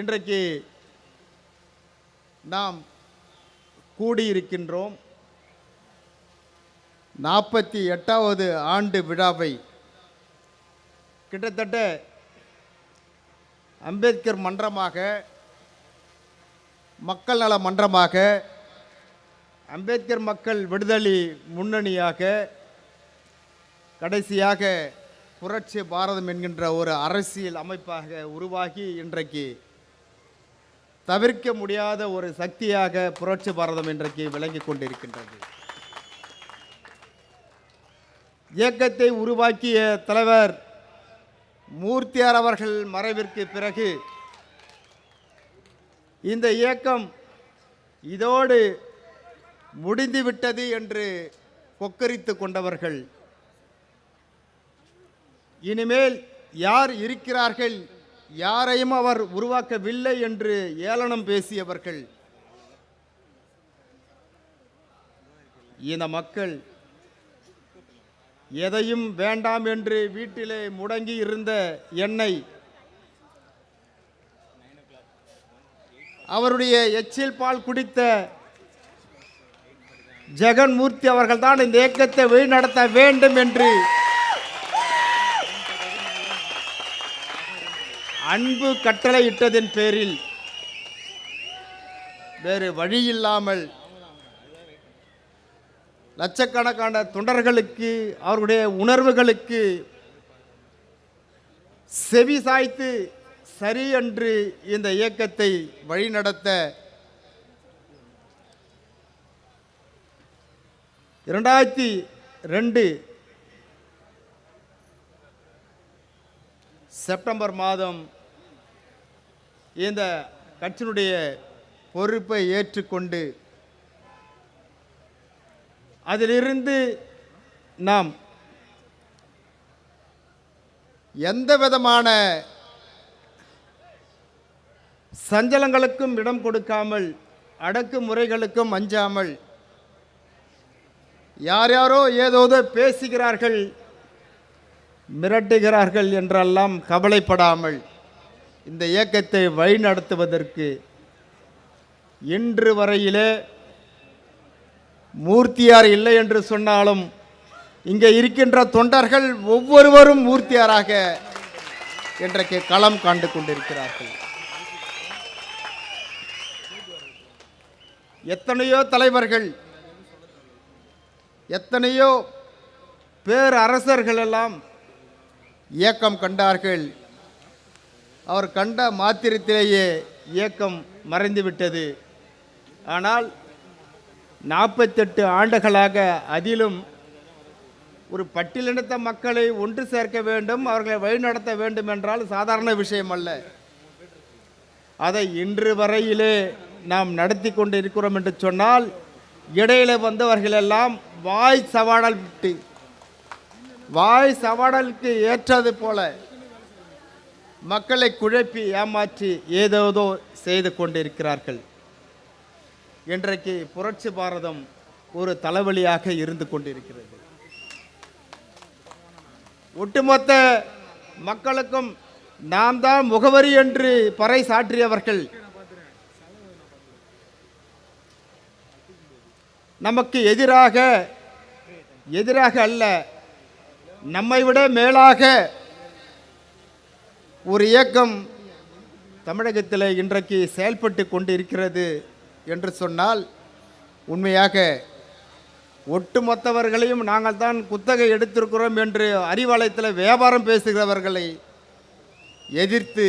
இன்றைக்கு நாம் கூடியிருக்கின்றோம். 48வது ஆண்டு விழாவை கிட்டத்தட்ட அம்பேத்கர் மன்றமாக, மக்கள் நல மன்றமாக, அம்பேத்கர் மக்கள் விடுதலை முன்னணியாக, கடைசியாக புரட்சி பாரதம் என்கின்ற ஒரு அரசியல் அமைப்பாக உருவாகி இன்றைக்கு தவிர்க்க முடியாத ஒரு சக்தியாக புரட்சி பாரதம் இன்றைக்கு விளங்கிக் கொண்டிருக்கின்றது. இயக்கத்தை உருவாக்கிய தலைவர் மூர்த்தியார் அவர்கள் மறைவிற்கு பிறகு இந்த இயக்கம் இதோடு முடிந்துவிட்டது என்று கொக்கரித்து கொண்டவர்கள், இனிமேல் யார் இருக்கிறார்கள், யாரையும் அவர் உருவாக்கவில்லை என்று ஏளனம் பேசியவர்கள், இந்த மக்கள் எதையும் வேண்டாம் என்று வீட்டிலே முடங்கி இருந்த என்னை அவருடைய எச்சில் பால் குடித்த ஜெகன்மூர்த்தி அவர்கள்தான் இந்த இயக்கத்தை வழிநடத்த வேண்டும் என்று அன்பு கட்டளை இட்டதின் பேரில் வேறு வழியில்லாமல் லட்சக்கணக்கான தொண்டர்களுக்கு, அவர்களுடைய உணர்வுகளுக்கு செவி சாய்த்து சரி என்று இந்த இயக்கத்தை வழிநடத்த 2002 செப்டம்பர் மாதம் இந்த கட்சியினுடைய பொறுப்பை ஏற்றுக்கொண்டு அதிலிருந்து நாம் எந்த விதமான சஞ்சலங்களுக்கும் இடம் கொடுக்காமல், அடக்குமுறைகளுக்கும் அஞ்சாமல், யார் யாரோ ஏதோதோ பேசுகிறார்கள், மிரட்டுகிறார்கள் என்றெல்லாம் கவலைப்படாமல் இந்த இயக்கத்தை வழிநடத்துவதற்கு இன்று வரையிலே மூர்த்தியார் இல்லை என்று சொன்னாலும் இங்கே இருக்கின்ற தொண்டர்கள் ஒவ்வொருவரும் மூர்த்தியாராக இன்றைக்கு களம் காண்டு கொண்டிருக்கிறார்கள். எத்தனையோ தலைவர்கள், எத்தனையோ பேரரசர்கள் எல்லாம் இயக்கம் கண்டார்கள். அவர் கண்ட மாத்திரத்திலேயே இயக்கம் மறைந்துவிட்டது. ஆனால் 48 ஆண்டுகளாக அதிலும் ஒரு பட்டியலினத்த மக்களை ஒன்று சேர்க்க வேண்டும், அவர்களை வழிநடத்த வேண்டும் என்றால் சாதாரண விஷயம் அல்ல. அதை இன்று வரையிலே நாம் நடத்தி கொண்டு இருக்கிறோம் என்று சொன்னால், இடையில வந்தவர்களெல்லாம் வாய் சவாடலுக்கு ஏற்றது போல மக்களை குழப்பி ஏமாற்றி ஏதோதோ செய்து கொண்டிருக்கிறார்கள். இன்றைக்கு புரட்சி பாரதம் ஒரு தலைவலியாக இருந்து கொண்டிருக்கிறது. ஒட்டுமொத்த மக்களுக்கும் நாம் தான் முகவரி என்று பறை சாற்றியவர்கள் நமக்கு எதிராக அல்ல, நம்மை விட மேலாக ஒரு இயக்கம் தமிழகத்தில் இன்றைக்கு செயல்பட்டு கொண்டு இருக்கிறது என்று சொன்னால், உண்மையாக ஒட்டுமொத்தவர்களையும் நாங்கள் தான் குத்தகை எடுத்திருக்கிறோம் என்று அறிவாலயத்தில் வியாபாரம் பேசுகிறவர்களை எதிர்த்து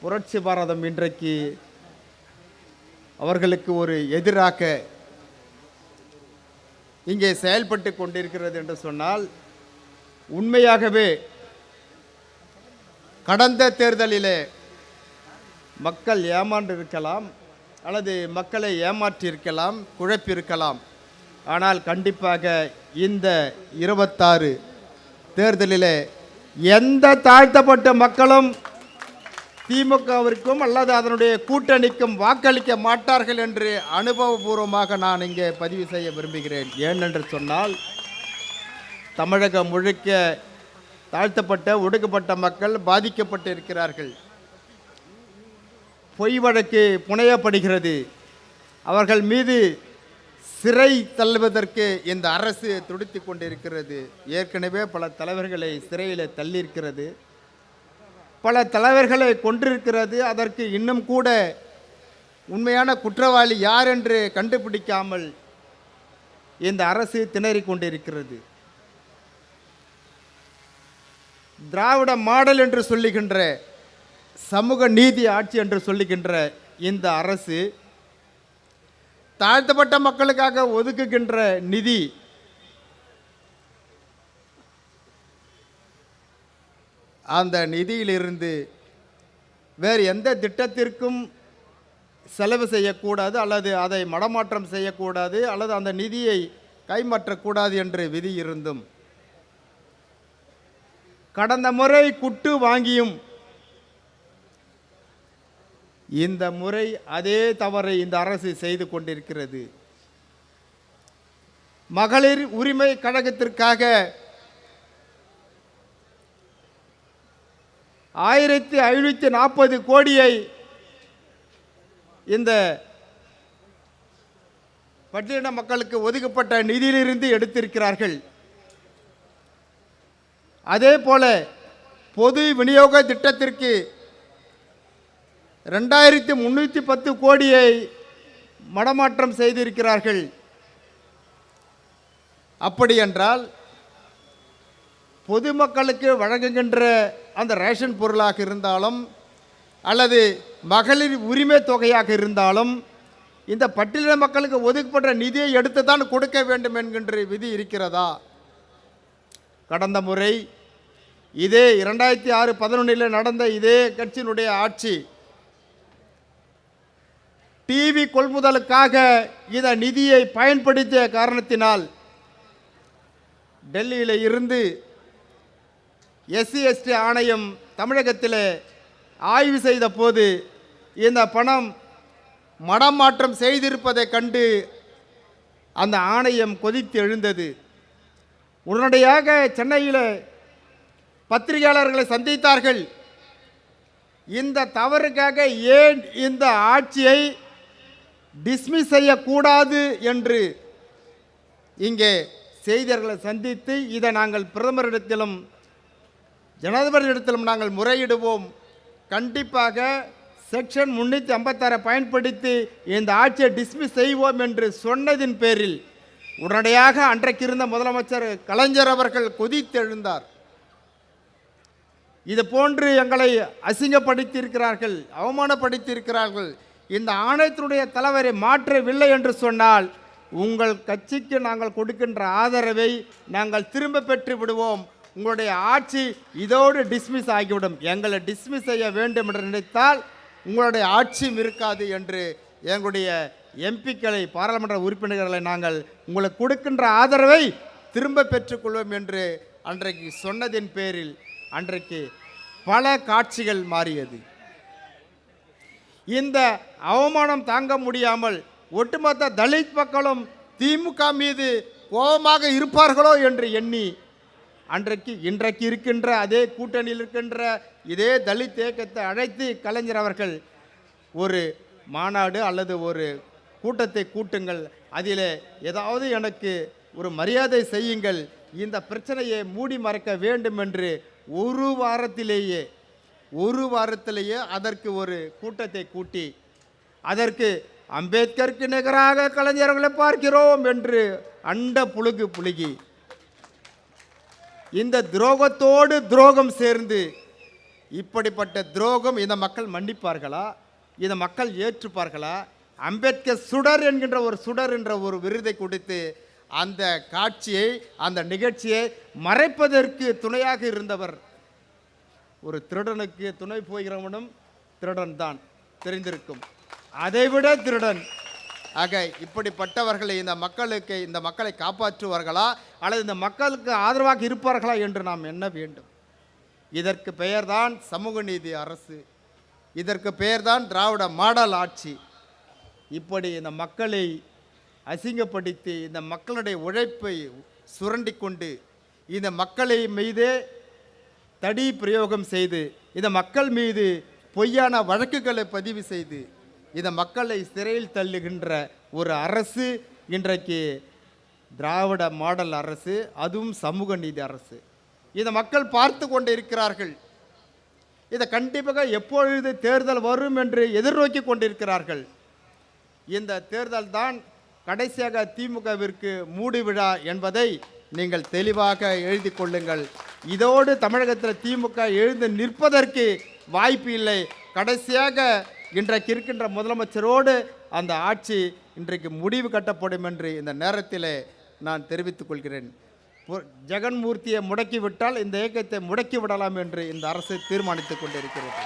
புரட்சி பாரதம் இன்றைக்கு அவர்களுக்கு ஒரு எதிராக இங்கே செயல்பட்டு கொண்டிருக்கிறது என்று சொன்னால், உண்மையாகவே கடந்த தேர்தலிலே மக்கள் ஏமாண்டிருக்கலாம், அல்லது மக்களை ஏமாற்றியிருக்கலாம், குழப்பியிருக்கலாம். ஆனால் கண்டிப்பாக இந்த 26 தேர்தலிலே எந்த தாழ்த்தப்பட்ட மக்களும் திமுகவிற்கும் அல்லது அதனுடைய கூட்டணிக்கும் வாக்களிக்க மாட்டார்கள் என்று அனுபவபூர்வமாக நான் இங்கே பதிவு செய்ய விரும்புகிறேன். ஏனென்று சொன்னால், தமிழகம் முழுக்க தாழ்த்தப்பட்ட ஒடுக்கப்பட்ட மக்கள் பாதிக்கப்பட்டு இருக்கிறார்கள். பொய் வழக்கு புனையப்படுகிறது. அவர்கள் மீது சிறை தள்ளுவதற்கு இந்த அரசு துடித்து கொண்டிருக்கிறது. ஏற்கனவே பல தலைவர்களை சிறையில் தள்ளியிருக்கிறது, பல தலைவர்களை கொன்றிருக்கிறது. அதற்கு இன்னும் கூட உண்மையான குற்றவாளி யார் என்று கண்டுபிடிக்காமல் இந்த அரசு திணறிக் கொண்டிருக்கிறது. திராவிட மாடல் என்று சொல்லுகின்ற, சமூக நீதி ஆட்சி என்று சொல்லுகின்ற இந்த அரசு தாழ்த்தப்பட்ட மக்களுக்காக ஒதுக்குகின்ற நிதி அந்த நிதியிலிருந்து வேறு எந்த திட்டத்திற்கும் செலவு செய்யக்கூடாது, அல்லது அதை மடமாற்றம் செய்யக்கூடாது, அல்லது அந்த நிதியை கைமாற்றக்கூடாது என்று விதி இருந்தும் கடந்த முறை குட்டு வாங்கியும் இந்த முறை அதே தவறை இந்த அரசு செய்து கொண்டிருக்கிறது. மகளிர் உரிமை கழகத்திற்காக 1540 கோடியை இந்த பட்டியலின மக்களுக்கு ஒதுக்கப்பட்ட நிதியிலிருந்து எடுத்திருக்கிறார்கள். அதே போல பொது விநியோக திட்டத்திற்கு 2310 கோடியை மடமாற்றம் செய்திருக்கிறார்கள். அப்படி என்றால் பொதுமக்களுக்கு வழங்குகின்ற அந்த ரேஷன் பொருளாக இருந்தாலும் அல்லது மகளிர் உரிமை தொகையாக இருந்தாலும் இந்த பட்டியலின மக்களுக்கு ஒதுக்கப்பட்ட நிதியை எடுத்து தான் கொடுக்க வேண்டும் என்கின்ற விதி இருக்கிறதா? கடந்த முறை இதே 2006-11 நடந்த இதே கட்சியினுடைய ஆட்சி டிவி கொள்முதலுக்காக இந்த நிதியை பயன்படுத்திய காரணத்தினால் டெல்லியில் இருந்து SC/ST ஆணையம் தமிழகத்தில் ஆய்வு செய்த போது இந்த பணம் மடமாற்றம் செய்திருப்பதை கண்டு அந்த ஆணையம் கொதித்து எழுந்தது. உடனடியாக சென்னையில் பத்திரிகையாளர்களை சந்தித்தார்கள். இந்த தவறுக்காக ஏன் இந்த ஆட்சியை டிஸ்மிஸ் செய்யக்கூடாது என்று இங்கே செய்தியாளர்களை சந்தித்து இதை நாங்கள் பிரதமரிடத்திலும் ஜனாதிபதியிடத்திலும் நாங்கள் முறையிடுவோம், கண்டிப்பாக செக்ஷன் 356 பயன்படுத்தி இந்த ஆட்சியை டிஸ்மிஸ் செய்வோம் என்று சொன்னதின் பேரில் உடனடியாக அன்றைக்கு இருந்த முதலமைச்சர் கலைஞர் அவர்கள் கொதித்தெழுந்தார். இது போன்று எங்களை அசிங்கப்படுத்தியிருக்கிறார்கள், அவமானப்படுத்தியிருக்கிறார்கள், இந்த ஆணையத்தினுடைய தலைவரை மாற்றவில்லை என்று சொன்னால் உங்கள் கட்சிக்கு நாங்கள் கொடுக்கின்ற ஆதரவை நாங்கள் திரும்ப பெற்று விடுவோம், உங்களுடைய ஆட்சி இதோடு டிஸ்மிஸ் ஆகிவிடும், எங்களை டிஸ்மிஸ் செய்ய வேண்டும் என்று நினைத்தால் உங்களுடைய ஆட்சியும் இருக்காது என்று எங்களுடைய எம்பிக்களை, பாராளுமன்ற உறுப்பினர்களை நாங்கள் உங்களுக்கு கொடுக்கின்ற ஆதரவை திரும்ப பெற்றுக்கொள்வோம் என்று அன்றைக்கு சொன்னதின் பேரில் அன்றைக்கு பல காட்சிகள் மாறியது. இந்த அவமானம் தாங்க முடியாமல் ஒட்டுமொத்த தலித் மக்களும் திமுக மீது கோபமாக இருப்பார்களோ என்று எண்ணி இன்றைக்கு இருக்கின்ற அதே கூட்டணியில் இருக்கின்ற இதே தலித் இயக்கத்தை அழைத்து கலைஞர் அவர்கள் ஒரு மாநாடு அல்லது ஒரு கூட்டத்தை கூட்டுங்கள், அதில் ஏதாவது எனக்கு ஒரு மரியாதை செய்யுங்கள், இந்த பிரச்சனையை மூடி மறைக்க வேண்டும் என்று ஒரு வாரத்திலேயே அதற்கு ஒரு கூட்டத்தை கூட்டி அதற்கு அம்பேத்கருக்கு நிகராக கலைஞர்களை பார்க்கிறோம் என்று அண்ட புழுகு புழுகி இந்த துரோகத்தோடு துரோகம் சேர்ந்து, இப்படிப்பட்ட துரோகம் இந்த மக்கள் மன்னிப்பார்களா? இந்த மக்கள் ஏற்றுப்பார்களா? அம்பேத்கர் சுடர் என்கின்ற ஒரு விருதை கொடுத்து அந்த காட்சியை, அந்த நிகழ்ச்சியை மறைப்பதற்கு துணையாக இருந்தவர். ஒரு திருடனுக்கு துணை போகிறவனும் திருடன் தான், தெரிந்திருக்கும், அதைவிட திருடன். ஆக இப்படிப்பட்டவர்களை இந்த மக்களை காப்பாற்றுவார்களா அல்லது இந்த மக்களுக்கு ஆதரவாக இருப்பார்களா என்று நாம் எண்ண வேண்டும். இதற்கு பெயர்தான் சமூக நீதி அரசு, இதற்கு பெயர்தான் திராவிட மாடல் ஆட்சி. இப்படி இந்த மக்களை அசிங்கப்படுத்தி, இந்த மக்களுடைய உழைப்பை சுரண்டி கொண்டு, இந்த மக்களை மீதே தடி பிரயோகம் செய்து, இந்த மக்கள் மீது பொய்யான வழக்குகளை பதிவு செய்து இந்த மக்களை சிறையில் தள்ளுகின்ற ஒரு அரசு இன்றைக்கு திராவிட மாடல் அரசு, அதுவும் சமூக நீதி அரசு. இதை மக்கள் பார்த்து கொண்டு இருக்கிறார்கள். இதை கண்டிப்பாக எப்பொழுது தேர்தல் வரும் என்று எதிர்நோக்கி கொண்டிருக்கிறார்கள். இந்த தேர்தல் தான் கடைசியாக திமுகவிற்கு மூடு விழா என்பதை நீங்கள் தெளிவாக எழுதி கொள்ளுங்கள். இதோடு தமிழகத்தில் திமுக எழுந்து நிற்பதற்கு வாய்ப்பு இல்லை. கடைசியாக இன்றைக்கு இருக்கின்ற முதலமைச்சரோடு அந்த ஆட்சி இன்றைக்கு முடிவு கட்டப்படும் என்று இந்த நேரத்தில் நான் தெரிவித்துக் கொள்கிறேன். ஜெகன்மூர்த்தியை முடக்கிவிட்டால் இந்த இயக்கத்தை முடக்கி விடலாம் என்று இந்த அரசு தீர்மானித்துக் கொண்டிருக்கிறது.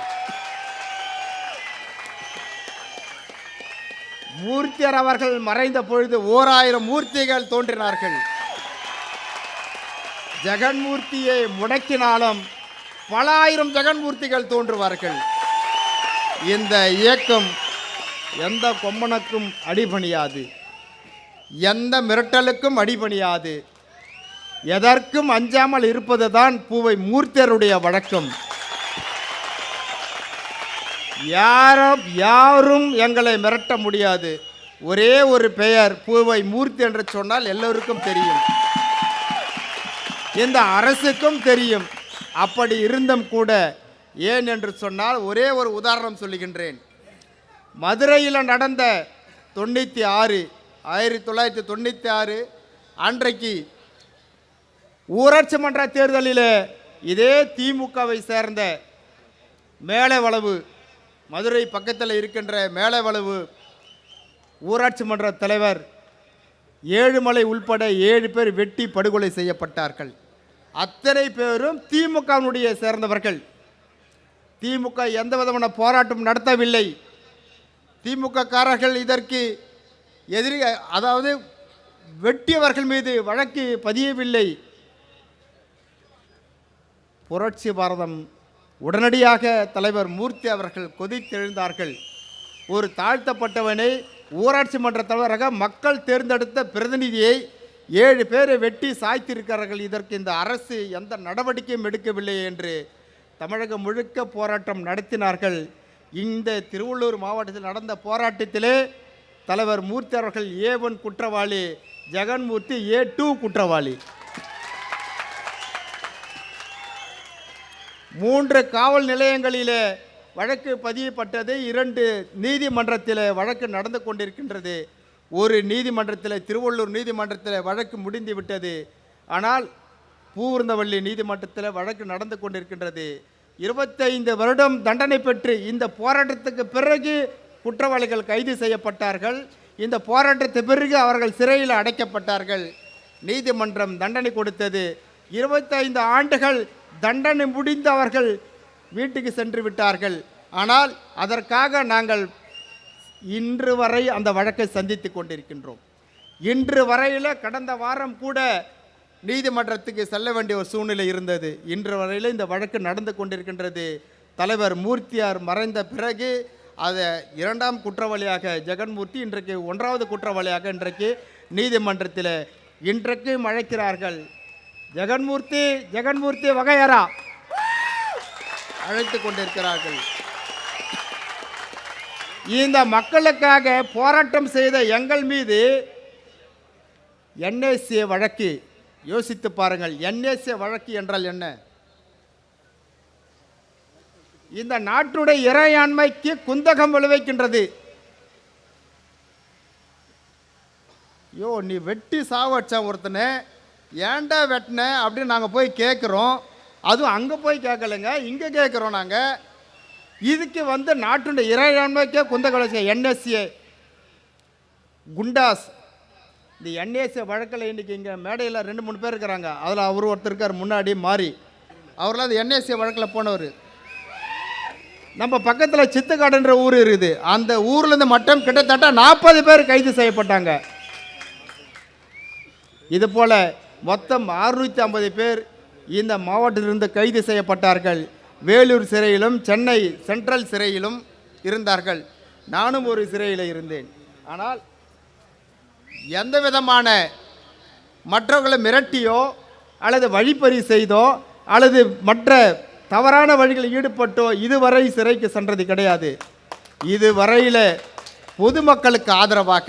மூர்த்தியர் அவர்கள் மறைந்த பொழுது 1000 மூர்த்திகள் தோன்றினார்கள். ஜெகன்மூர்த்தியை முடக்கினாலும் பல ஆயிரம் ஜெகன்மூர்த்திகள் தோன்றுவார்கள். இந்த இயக்கம் எந்த கொம்பனுக்கும் அடிபணியாது, எந்த மிரட்டலுக்கும் அடிபணியாது. எதற்கும் அஞ்சாமல் இருப்பதுதான் பூவை மூர்த்தியருடைய வழக்கம். யாரும் எங்களை மிரட்ட முடியாது. ஒரே ஒரு பெயர் பூவை மூர்த்தி என்று சொன்னால் எல்லோருக்கும் தெரியும், இந்த அரசுக்கும் தெரியும். அப்படி இருந்தும் கூட ஏன் என்று சொன்னால் ஒரே ஒரு உதாரணம் சொல்லுகின்றேன். மதுரையில் நடந்த 1996 அன்றைக்கு ஊராட்சி மன்ற தேர்தலில் இதே திமுகவை சேர்ந்த மேலவளவு, மதுரை பக்கத்தில் இருக்கின்ற மேலவளவு ஊராட்சி மன்ற தலைவர் ஏழுமலை உள்பட 7 பேர் வெட்டி படுகொலை செய்யப்பட்டார்கள். அத்தனை பேரும் திமுகவினுடைய சேர்ந்தவர்கள். திமுக எந்த விதமான போராட்டம் நடத்தவில்லை. திமுக காரர்கள் இதற்கு எதிரி, அதாவது வெட்டியவர்கள் மீது வழக்கு பதியவில்லை. புரட்சி பாரதம் உடனடியாக தலைவர் மூர்த்தி அவர்கள் கொதித்தெழுந்தார்கள். ஒரு தாழ்த்தப்பட்டவனை ஊராட்சி மன்ற தலைவராக மக்கள் தேர்ந்தெடுத்த பிரதிநிதியை 7 பேரை வெட்டி சாய்த்திருக்கிறார்கள். இதற்கு இந்த அரசு எந்த நடவடிக்கையும் எடுக்கவில்லை என்று தமிழகம் முழுக்க போராட்டம் நடத்தினார்கள். இந்த திருவள்ளூர் மாவட்டத்தில் நடந்த போராட்டத்திலே தலைவர் மூர்த்தி அவர்கள் A1 குற்றவாளி, ஜெகன்மூர்த்தி A2 குற்றவாளி. 3 காவல் நிலையங்களிலே வழக்கு பதியப்பட்டது. 2 நீதிமன்றத்தில் வழக்கு நடந்து கொண்டிருக்கின்றது. ஒரு நீதிமன்றத்தில், திருவள்ளூர் நீதிமன்றத்தில் வழக்கு முடிந்து விட்டது. ஆனால் பூர்ந்தவள்ளி நீதிமன்றத்தில் வழக்கு நடந்து கொண்டிருக்கின்றது. 25 வருடம் தண்டனை பெற்று இந்த போராட்டத்துக்கு பிறகு குற்றவாளிகள் கைது செய்யப்பட்டார்கள். இந்த போராட்டத்துக்கு பிறகு அவர்கள் சிறையில் அடைக்கப்பட்டார்கள். நீதிமன்றம் தண்டனை கொடுத்தது. 25 ஆண்டுகள் தண்டனை முடிந்து அவர்கள் வீட்டுக்கு சென்று விட்டார்கள். ஆனால் அதற்காக நாங்கள் இன்று வரை அந்த வழக்கை சந்தித்து கொண்டிருக்கின்றோம். இன்று வரையில் கடந்த வாரம் கூட நீதிமன்றத்துக்கு செல்ல வேண்டிய ஒரு சூழ்நிலை இருந்தது. இன்று வரையில் இந்த வழக்கு நடந்து கொண்டிருக்கின்றது. தலைவர் மூர்த்தியார் மறைந்த பிறகு அதை 2ஆம் குற்றவாளியாக ஜெகன்மூர்த்தி, இன்றைக்கு 1வது குற்றவாளியாக இன்றைக்கு நீதிமன்றத்தில் இன்றைக்கு அழைக்கிறார்கள். ஜெகன்மூர்த்தி வகையறா அழைத்து கொண்டிருக்கிறார்கள். இந்த மக்களுக்காக போராட்டம் செய்த எங்கள் மீது NSA வழக்கு, யோசித்து பாருங்கள். NSA வழக்கு என்றால் என்ன? இந்த நாட்டுடைய இறையாண்மைக்கு குந்தகம் விளைவிக்கின்றது. நீ வெட்டி சாவச்ச ஒருத்தனை ஏன்டா வெட்டின அப்படின்னு நாங்கள் போய் கேட்குறோம். அதுவும் அங்கே போய் கேட்கலைங்க, இங்கே கேட்குறோம் நாங்கள். இதுக்கு நாட்டுடைய இறையாண்மைக்கே குந்தகம் விளைவிக்க NSA குண்டாஸ். இந்த NSA வழக்கில் இன்றைக்கி இங்கே மேடையில் 2-3 பேர் இருக்கிறாங்க. அதில் அவர் ஒருத்தர் இருக்கார் முன்னாடி மாறி. அவரெல்லாம் அந்த NSA வழக்கில் போனவர். நம்ம பக்கத்தில் சித்துக்காடுன்ற ஊர் இருக்குது. அந்த ஊர்லேருந்து மட்டும் கிட்டத்தட்ட 40 பேர் கைது செய்யப்பட்டாங்க. இதுபோல் மொத்தம் 650 பேர் இந்த மாவட்டத்திலிருந்து கைது செய்யப்பட்டார்கள். வேலூர் சிறையிலும் சென்னை சென்ட்ரல் சிறையிலும் இருந்தார்கள். நானும் ஒரு சிறையில் இருந்தேன். ஆனால் எந்த விதமான மற்றவர்களை மிரட்டியோ அல்லது வழிப்பறி செய்தோ அல்லது மற்ற தவறான வழிகளில் ஈடுபட்டோ இதுவரை சிறைக்கு சென்றது கிடையாது. இதுவரையில் பொதுமக்களுக்கு ஆதரவாக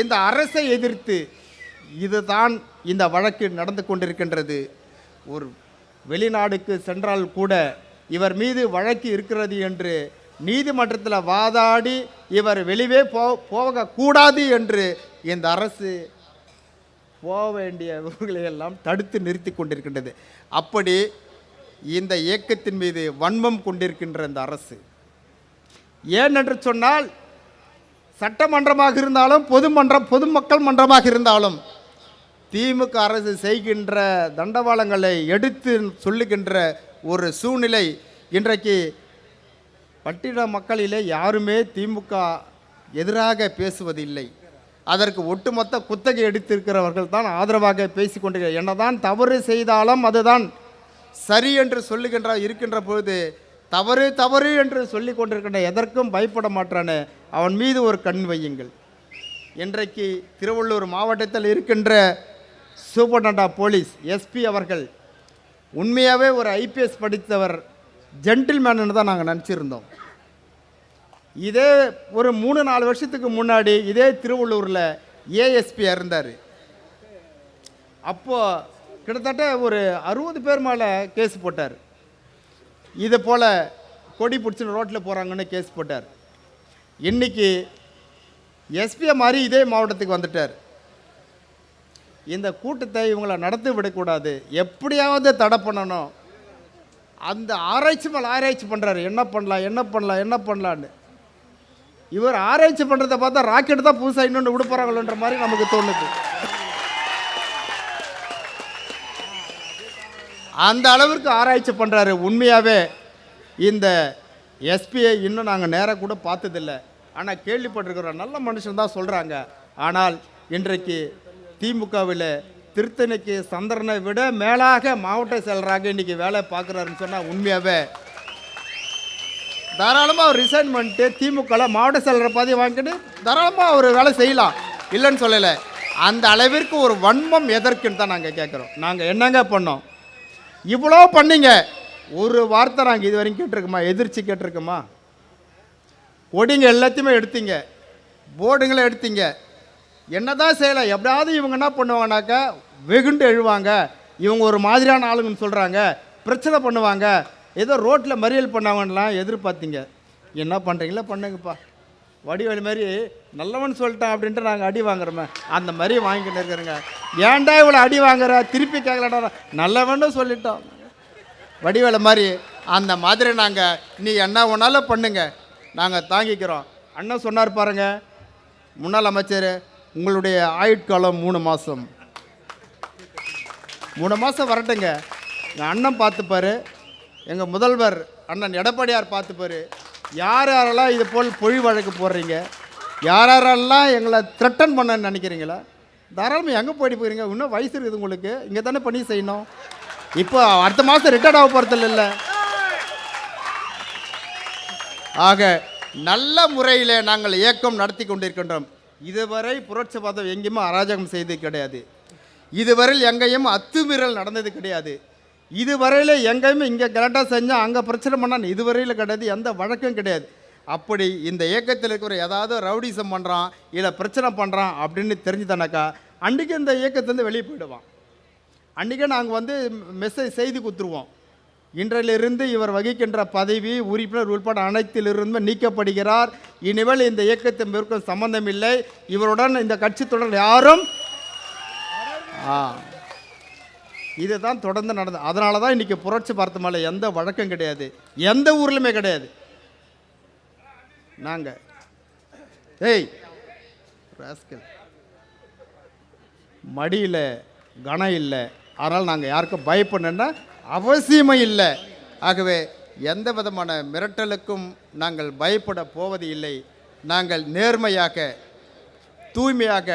இந்த அரசை எதிர்த்து இதுதான் இந்த வழக்கு நடந்து கொண்டிருக்கின்றது. ஒரு வெளிநாடுக்கு சென்றால் கூட இவர் மீது வழக்கு இருக்கிறது என்று நீதிமன்றத்தில் வாதாடி இவர் வெளியே போகக்கூடாது என்று இந்த அரசு போக வேண்டியவர்களை எல்லாம் தடுத்து நிறுத்தி கொண்டிருக்கின்றது. அப்படி இந்த இயக்கத்தின் மீது வன்மம் கொண்டிருக்கின்ற இந்த அரசு, ஏனென்று சொன்னால் சட்டமன்றமாக இருந்தாலும் பொதுமக்கள் மன்றமாக இருந்தாலும் திமுக அரசு செய்கின்ற தண்டவாளங்களை எடுத்து சொல்லுகின்ற ஒரு சூழ்நிலை இன்றைக்கு பட்டின மக்களிலே யாருமே திமுக எதிராக பேசுவதில்லை. அதற்கு ஒட்டுமொத்த குத்தகை எடுத்திருக்கிறவர்கள் தான் ஆதரவாக பேசிக்கொண்டு என்னதான் தவறு செய்தாலும் அதுதான் சரி என்று இருக்கின்ற பொழுது தவறு தவறு என்று சொல்லி கொண்டிருக்கின்ற எதற்கும் பயப்பட மாட்டானே அவன் மீது ஒரு கண் வையுங்கள். இன்றைக்கு திருவள்ளூர் மாவட்டத்தில் இருக்கின்ற சூப்பர்டென்ட் ஆஃப் போலீஸ் எஸ்பி அவர்கள் உண்மையாகவே ஒரு ஐபிஎஸ் படித்தவர், ஜென்டில்மேன்னு தான் நாங்கள் நினச்சிருந்தோம். இதே ஒரு 3-4 வருஷத்துக்கு முன்னாடி இதே திருவள்ளூரில் ஏஎஸ்பி இருந்தார். அப்போது கிட்டத்தட்ட ஒரு 60 பேர் மேலே கேஸ் போட்டார். இதை போல் கொடி பிடிச்சின்னு ரோட்டில் போகிறாங்கன்னு கேஸ் போட்டார். இன்றைக்கி எஸ்பியை மாதிரி இதே மாவட்டத்துக்கு வந்துட்டார். இந்த கூட்டத்தை இவங்களை நடத்தி விடக்கூடாது, எப்படியாவது தடை பண்ணணும். அந்த ஆராய்ச்சி மேலே ஆராய்ச்சி பண்ணுறாரு, என்ன பண்ணலான்னு. இவர் ஆராய்ச்சி பண்ணுறதை பார்த்தா ராக்கெட் தான் புதுசாக இன்னொன்று விட போகிறாங்களோன்ற மாதிரி நமக்கு தோணுது. அந்த அளவிற்கு ஆராய்ச்சி பண்ணுறாரு. உண்மையாகவே இந்த எஸ்பியை இன்னும் நாங்கள் நேராக கூட பார்த்ததில்லை, ஆனால் கேள்விப்பட்டிருக்கிறோம். நல்ல மனுஷன் தான் சொல்கிறாங்க. ஆனால் இன்றைக்கு திமுகவில் திருத்தணிக்கு சந்திரனை விட மேலாக மாவட்ட செயலராக இன்றைக்கி வேலை பார்க்குறாருன்னு சொன்னால் உண்மையாகவே தாராளமாக அவர் ரிசைன் பண்ணிட்டு திமுகவில் மாவட்ட செயலரை பதவி வாங்கிட்டு தாராளமாக அவர் வேலை செய்யலாம், இல்லைன்னு சொல்லலை. அந்த அளவிற்கு ஒரு வன்மம் எதற்குன்னு தான் நாங்கள் கேட்குறோம். நாங்கள் என்னங்க பண்ணோம்? இவ்வளோ பண்ணிங்க, ஒரு வார்த்தை நாங்கள் இது வரைக்கும் கேட்டிருக்கோமா? எதிர்த்து கேட்டிருக்கோமா? கொடிங்க எல்லாத்தையுமே எடுத்தீங்க, போர்டுங்களை எடுத்தீங்க, என்ன தான் செய்யலை. எப்படியாவது இவங்க என்ன பண்ணுவாங்கனாக்கா வெகுண்டு எழுவாங்க, இவங்க ஒரு மாதிரியான ஆளுங்கன்னு சொல்கிறாங்க, பிரச்சனை பண்ணுவாங்க, ஏதோ ரோட்டில் மறியல் பண்ணாங்கலாம் எதிர்பார்த்தீங்க. என்ன பண்ணுறீங்களா பண்ணுங்கப்பா, வடிவேலு மாதிரி நல்லவன் சொல்லிட்டான் அப்படின்ட்டு நாங்கள் அடி வாங்குறோமே அந்த மாதிரி வாங்கிக்கிட்டு இருக்கிறோங்க. ஏன்டா இவ்வளோ அடி வாங்குற, திருப்பி கேட்கலடா, நல்லவன்னு சொல்லிட்டோம் வடிவேலு மாதிரி. அந்த மாதிரி நாங்கள் நீ என்ன ஒன்றாலும் பண்ணுங்க, நாங்கள் தாங்கிக்கிறோம். அண்ணன் சொன்னார் பாருங்க, முன்னாள் அமைச்சர், உங்களுடைய ஆயுட்காலம் 3 மாதம். 3 மாதம் வரட்டுங்க. எங்கள் அண்ணன் பார்த்துப்பார், எங்கள் முதல்வர் அண்ணன் எடப்பாடியார் பார்த்துப்பார். யார் யாரெல்லாம் இது போல் பொழி வழக்கு போடுறீங்க, யார் யாரெல்லாம் எங்களை த்ரெட்டன் பண்ணன்னு நினைக்கிறீங்களா, தாராளமாக எங்கே போயிடுறீங்க? இன்னும் வயசு இருக்குது உங்களுக்கு, இங்கே தானே பண்ணி செய்யணும். இப்போ அடுத்த மாதம் ரிட்டையர்ட் ஆக போகிறதில்ல. இல்லை, ஆக நல்ல முறையில் நாங்கள் இயக்கம் நடத்தி கொண்டிருக்கின்றோம். இதுவரை புரட்சிவாதம் எங்கேயுமே அராஜகம் செய்தது கிடையாது. இதுவரையில் எங்கேயும் அத்துமீறல் நடந்தது கிடையாது. இதுவரையில் எங்கேயுமே இங்கே கரெக்டாக செஞ்சால் அங்கே பிரச்சனை பண்ணால் இதுவரையில் கிடையாது, எந்த வழக்கம் கிடையாது. அப்படி இந்த இயக்கத்தில் இருக்கிற ஏதாவது ரவுடிசம் பண்ணுறான் இல்லை பிரச்சனை பண்ணுறான் அப்படின்னு தெரிஞ்சுதானாக்கா அன்றைக்கி இந்த இயக்கத்திலேருந்து வெளியே போயிடுவான். அன்றைக்கே நாங்கள் செய்தி கொடுத்துருவோம். இன்றிலிருந்து இவர் வகிக்கின்ற பதவி, உறுப்பினர் உள்பட அனைத்திலிருந்து நீக்கப்படுகிறார். இனிமேல் இந்த இயக்கத்தை மேற்கொள்ள சம்பந்தம் இல்லை, இவருடன் இந்த கட்சி தொடர் யாரும் இதுதான் தொடர்ந்து நடந்தது. அதனால தான் இன்றைக்கி புரட்சி பார்த்த மேலே எந்த வழக்கம் கிடையாது, எந்த ஊர்லையுமே கிடையாது. நாங்கள் மடியில் கனம் இல்லை, அதனால் நாங்கள் யாருக்கும் பயப்படணுன்னா அவசியமே இல்லை. ஆகவே எந்த விதமான மிரட்டலுக்கும் நாங்கள் பயப்பட போவது இல்லை. நாங்கள் நேர்மையாக தூய்மையாக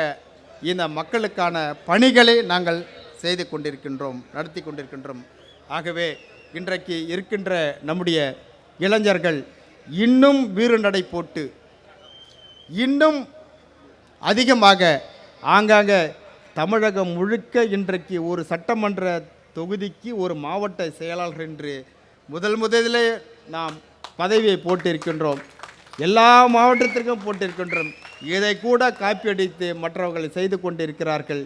இந்த மக்களுக்கான பணிகளை நாங்கள் செய்து கொண்டிருக்கின்றோம், நடத்தி கொண்டிருக்கின்றோம். ஆகவே இன்றைக்கு இருக்கின்ற நம்முடைய இளைஞர்கள் இன்னும் வீறுநடை போட்டு இன்னும் அதிகமாக ஆங்காங்கே தமிழகம் முழுக்க இன்றைக்கு ஒரு சட்டமன்ற தொகுதிக்கு ஒரு மாவட்ட செயலாளர் என்று முதலிலே நாம் பதவியை போட்டிருக்கின்றோம், எல்லா மாவட்டத்திற்கும் போட்டிருக்கின்றோம். இதை கூட காப்பியடித்து மற்றவர்கள் செய்து கொண்டிருக்கிறார்கள்.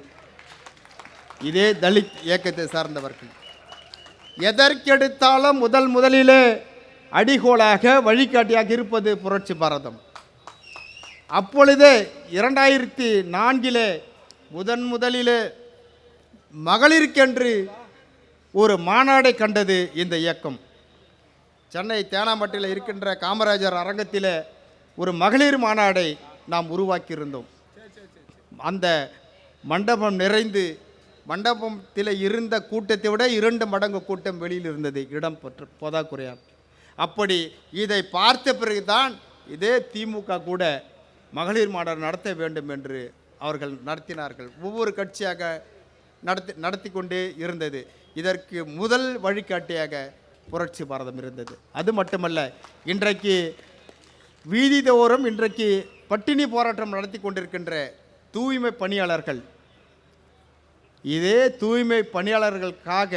இதே தலித் இயக்கத்தை சார்ந்தவர்கள் எதற்கெடுத்தாலும் முதலிலே அடிகோலாக வழிகாட்டியாக இருப்பது புரட்சி பாரதம். அப்பொழுதே 2004 முதலிலே மகளிருக்கென்று ஒரு மாநாடை கண்டது இந்த இயக்கம். சென்னை தேனாம்பட்டில் இருக்கின்ற காமராஜர் அரங்கத்தில் ஒரு மகளிர் மாநாடை நாம் உருவாக்கியிருந்தோம். அந்த மண்டபம் நிறைந்து, மண்டபத்தில் இருந்த கூட்டத்தை விட 2 மடங்கு கூட்டம் வெளியில் இருந்தது, இடம் போதாக்குறையால். அப்படி இதை பார்த்த பிறகுதான் இதே திமுக கூட மகளிர் மாநாடு நடத்த வேண்டும் என்று அவர்கள் நடத்தினார்கள். ஒவ்வொரு கட்சியாக நடத்தி கொண்டே இருந்தது. இதற்கு முதல் வழிகாட்டியாக புரட்சி பாரதம் இருந்தது. அது மட்டுமல்ல, இன்றைக்கு வீதி தோறும் இன்றைக்கு பட்டினி போராட்டம் நடத்தி கொண்டிருக்கின்ற தூய்மை பணியாளர்கள், இதே தூய்மை பணியாளர்களுக்காக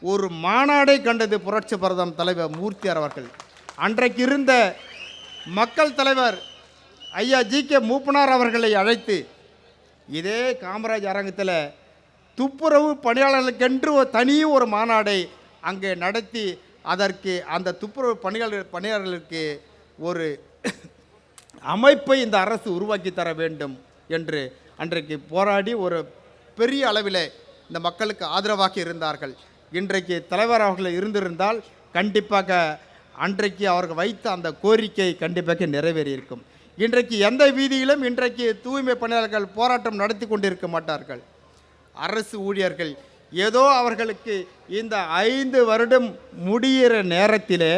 ஒரு மாநாடை கண்டது புரட்சி பாரதம் தலைவர் மூர்த்தியார் அவர்கள். அன்றைக்கு இருந்த மக்கள் தலைவர் ஐயா ஜி.கே. மூப்பனார் அவர்களை அழைத்து இதே காமராஜ் அரங்கத்தில் துப்புரவு பணியாளர்களுக்கென்று ஒரு மாநாடை அங்கே நடத்தி அதற்கு அந்த துப்புரவு பணியாளர்களுக்கு ஒரு அமைப்பை இந்த அரசு உருவாக்கி தர வேண்டும் என்று அன்றைக்கு போராடி ஒரு பெரிய அளவில் இந்த மக்களுக்கு ஆதரவாக இருந்தார்கள். இன்றைக்கு தலைவர் அவர்கள் இருந்திருந்தால் கண்டிப்பாக அன்றைக்கு அவர்கள் வைத்த அந்த கோரிக்கை கண்டிப்பாக நிறைவேறியிருக்கும். இன்றைக்கு எந்த வீதியிலும் இன்றைக்கு தூய்மை பணியாளர்கள் போராட்டம் நடத்தி கொண்டிருக்க மாட்டார்கள். அரசு ஊழியர்கள் ஏதோ அவர்களுக்கு இந்த 5 வருடம் முடிகிற நேரத்திலே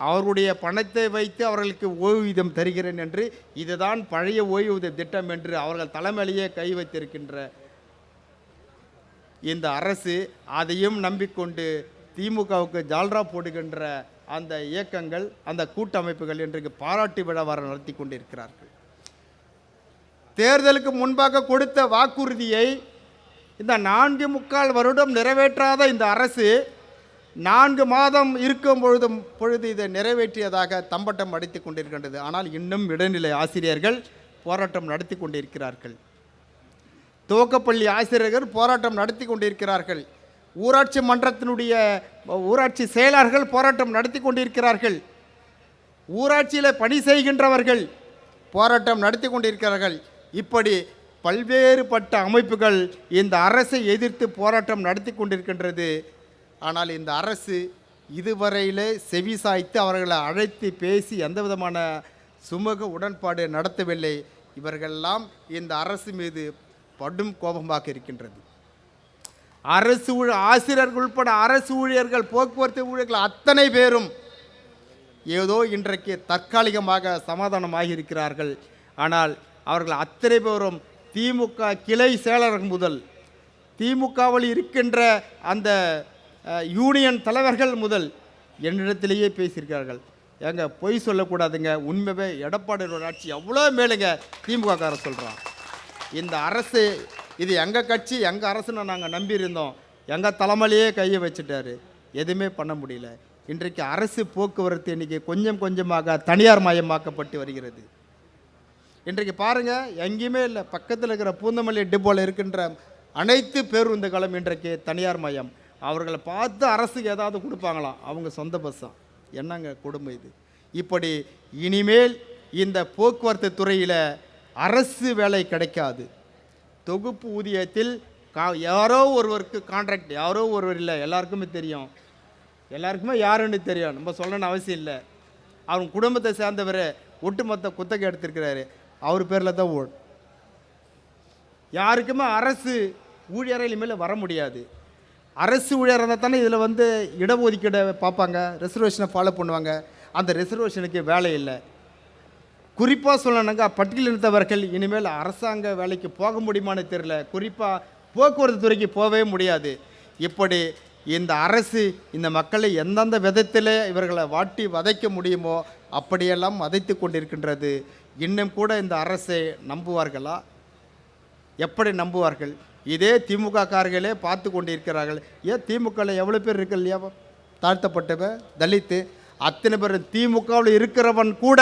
அவருடைய பணத்தை வைத்து அவர்களுக்கு ஓய்வூதியம் தருகிறேன் என்று, இதுதான் பழைய ஓய்வூதிய திட்டம் என்று அவர்கள் தலைமையிலேயே கை வைத்திருக்கின்ற இந்த அரசு அதையும் நம்பிக்கொண்டு திமுகவுக்கு ஜால்ரா போடுகின்ற அந்த இயக்கங்கள், அந்த கூட்டமைப்புகள் இன்றைக்கு பாராட்டு விழா நடத்தி கொண்டிருக்கிறார்கள். தேர்தலுக்கு முன்பாக கொடுத்த வாக்குறுதியை இந்த 4.25 வருடம் நிறைவேற்றாத இந்த அரசு 4 மாதம் இருக்கும் பொழுது இதை நிறைவேற்றியதாக தம்பட்டம் அடித்து கொண்டிருக்கின்றது. ஆனால் இன்னும் இடைநிலை ஆசிரியர்கள் போராட்டம் நடத்தி கொண்டிருக்கிறார்கள். துவக்கப்பள்ளி ஆசிரியர்கள் போராட்டம் நடத்தி கொண்டிருக்கிறார்கள். ஊராட்சி மன்றத்தினுடைய ஊராட்சி செயலாளர்கள் போராட்டம் நடத்தி கொண்டிருக்கிறார்கள். ஊராட்சியில் பணி செய்கின்றவர்கள் போராட்டம் நடத்தி கொண்டிருக்கிறார்கள். இப்படி பல்வேறுபட்ட அமைப்புகள் இந்த அரசை எதிர்த்து போராட்டம் நடத்தி கொண்டிருக்கின்றது. ஆனால் இந்த அரசு இதுவரையிலே செவி சாய்த்து அவர்களை அழைத்து பேசி எந்த விதமான சுமூக உடன்பாடு நடத்தவில்லை. இவர்களெல்லாம் இந்த அரசு மீது படும் கோபமாக இருக்கின்றது. அரசு ஆசிரியர்கள் உட்பட அரசு ஊழியர்கள், போக்குவரத்து ஊழியர்கள் அத்தனை பேரும் ஏதோ இன்றைக்கு தற்காலிகமாக சமாதானமாகி இருக்கிறார்கள். ஆனால் அவர்கள் அத்தனை பேரும் திமுக கிளை செயலர்கள் முதல், திமுகவில் இருக்கின்ற அந்த யூனியன் தலைவர்கள் முதல் என்னிடத்திலேயே பேசியிருக்கிறார்கள். ஏங்க பொய் சொல்லக்கூடாதுங்க, உண்மையே எடப்பாடியோட ஆட்சி எவ்வளோ மேலுங்க திமுககாரர் சொல்கிறான். இந்த அரசு இது எங்கள் கட்சி, எங்கள் அரசுன்னு நாங்கள் நம்பியிருந்தோம், எங்கள் தலைமையிலேயே கையை வச்சுட்டாரு, எதுவுமே பண்ண முடியல. இன்றைக்கு அரசு போக்குவரத்து இன்றைக்கி கொஞ்சம் கொஞ்சமாக தனியார் மயமாக்கப்பட்டு வருகிறது. இன்றைக்கு பாருங்கள், எங்கேயுமே இல்லை. பக்கத்தில் இருக்கிற பூந்தமல்லி டிப்போவில் இருக்கின்ற அனைத்து பேருந்துகளும் இன்றைக்கு தனியார் மயம். அவர்களை பார்த்து அரசுக்கு ஏதாவது கொடுப்பாங்களாம், அவங்க சொந்த பஸ்ஸாக. என்னங்க கொடுமை இது! இப்படி இனிமேல் இந்த போக்குவரத்து துறையில் அரசு வேலை கிடைக்காது. தொகுப்பு ஊதியத்தில் யாரோ ஒருவருக்கு கான்ட்ராக்ட், யாரோ ஒருவர் இல்லை, எல்லாருக்குமே தெரியும். எல்லாருக்குமே யாருன்னு தெரியும், நம்ம சொல்லணும்னு அவசியம் இல்லை. அவங்க குடும்பத்தை சேர்ந்தவர் ஒட்டுமொத்த குத்தகை எடுத்திருக்கிறாரு, அவர் பேரில் தான் ஓடும். யாருக்குமே அரசு ஊழியரை இனிமேல் வர முடியாது. அரசு ஊழியர் இருந்தால் தானே இதில் இடஒதுக்கீடை பார்ப்பாங்க, ரிசர்வேஷனை ஃபாலோ பண்ணுவாங்க. அந்த ரிசர்வேஷனுக்கு வேலை இல்லை. குறிப்பாக சொல்லணுங்க, பட்டியலினத்தவர்கள் இனிமேல் அரசாங்க வேலைக்கு போக முடியுமான்னு தெரியல. குறிப்பாக போக்குவரத்து துறைக்கு போகவே முடியாது. இப்படி இந்த அரசு இந்த மக்களை எந்தெந்த விதத்தில் இவர்களை வாட்டி வதைக்க முடியுமோ அப்படியெல்லாம் வதைத்து கொண்டிருக்கின்றது. இன்னும் கூட இந்த அரசை நம்புவார்களா? எப்படி நம்புவார்கள்? இதே திமுக காரர்களே பார்த்து கொண்டிருக்கிறார்கள். ஏன் திமுகவில் எவ்வளோ பேர் இருக்கு இல்லையா, தாழ்த்தப்பட்டவன், தலித்து, அத்தனை பேர் திமுகவில் இருக்கிறவன் கூட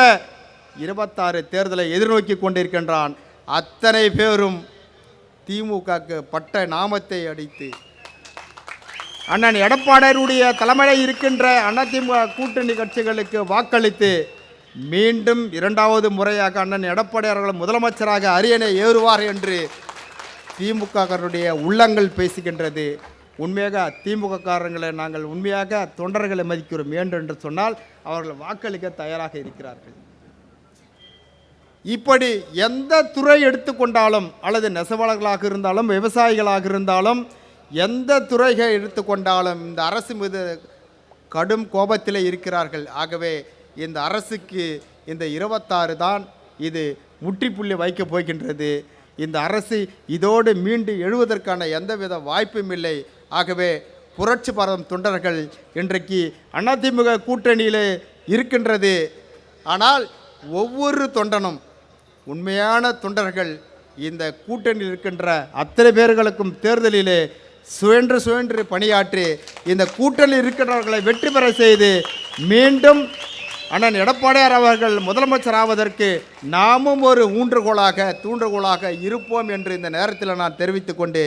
26 தேர்தலை எதிர்நோக்கி கொண்டிருக்கின்றான். அத்தனை பேரும் திமுகக்கு பட்ட நாமத்தை அடித்து அண்ணன் எடப்பாடியாருடைய தலைமையில் இருக்கின்ற அதிமுக கூட்டணி கட்சிகளுக்கு வாக்களித்து மீண்டும் 2வது முறையாக அண்ணன் எடப்பாடியார் அவர்கள் முதலமைச்சராக அரியணை ஏறுவார் என்று திமுககாரருடைய உள்ளங்கள் பேசுகின்றது. உண்மையாக திமுக காரங்களை நாங்கள் உண்மையாக தொண்டர்களை மதிக்கிறோம் என்று சொன்னால் அவர்கள் வாக்களிக்க தயாராக இருக்கிறார்கள். இப்படி எந்த துறை எடுத்துக்கொண்டாலும் அல்லது நெசவாளர்களாக இருந்தாலும் விவசாயிகளாக இருந்தாலும் எந்த துறையை எடுத்துக்கொண்டாலும் இந்த அரசு மீது கடும் கோபத்தில் இருக்கிறார்கள். ஆகவே இந்த அரசுக்கு இந்த 26 தான் இது முற்றுப்புள்ளி வைக்கப் போகின்றது. இந்த அரசு இதோடு மீண்டு எழுவதற்கான எந்தவித வாய்ப்பும் இல்லை. ஆகவே புரட்சி பாரதம் தொண்டர்கள் இன்றைக்கு அதிமுக கூட்டணியில் இருக்கின்றது. ஆனால் ஒவ்வொரு தொண்டனும் உண்மையான தொண்டர்கள் இந்த கூட்டணியில் இருக்கின்ற அத்தனை பேர்களுக்கும் தேர்தலிலே சுயன்று பணியாற்றி இந்த கூட்டணியில் இருக்கின்றவர்களை வெற்றி பெற செய்து மீண்டும் அண்ணன் எடப்பாடியார் அவர்கள் முதலமைச்சர் ஆவதற்கு நாமும் ஒரு தூண்டுகோலாக இருப்போம் என்று இந்த நேரத்தில் நான் தெரிவித்துக் கொண்டு